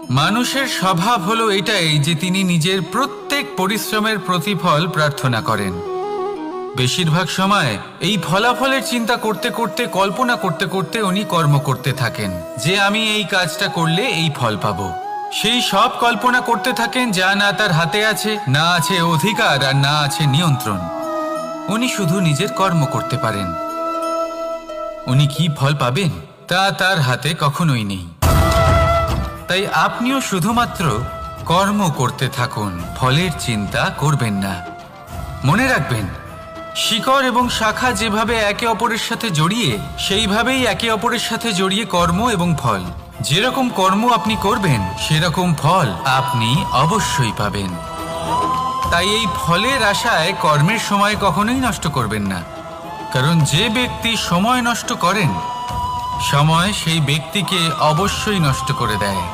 মানুষের স্বভাব হলো এটাই যে তিনি নিজের প্রত্যেক পরিশ্রমের প্রতিফল প্রার্থনা করেন। বেশিরভাগ সময় এই ফলাফলের চিন্তা করতে করতে, কল্পনা করতে করতে উনি কর্ম করতে থাকেন যে আমি এই কাজটা করলে এই ফল পাবো। সেই সব কল্পনা করতে থাকেন যা না তার হাতে আছে, না আছে অধিকার আর না আছে নিয়ন্ত্রণ। উনি শুধু নিজের কর্ম করতে পারেন। উনি কি ফল পাবেন তা তার হাতে কখনোই নেই। তাই আপনিও শুধুমাত্র কর্ম করতে থাকুন, ফলের চিন্তা করবেন না। মনে রাখবেন, শিকড় এবং শাখা যেভাবে একে অপরের সাথে জড়িয়ে, সেইভাবেই একে অপরের সাথে জড়িয়ে কর্ম এবং ফল। যেরকম কর্ম আপনি করবেন সেরকম ফল আপনি অবশ্যই পাবেন। তাই এই ফলের আশায় কর্মের সময় কখনোই নষ্ট করবেন না, কারণ যে ব্যক্তি সময় নষ্ট করেন, সময় সেই ব্যক্তিকে অবশ্যই নষ্ট করে দেয়।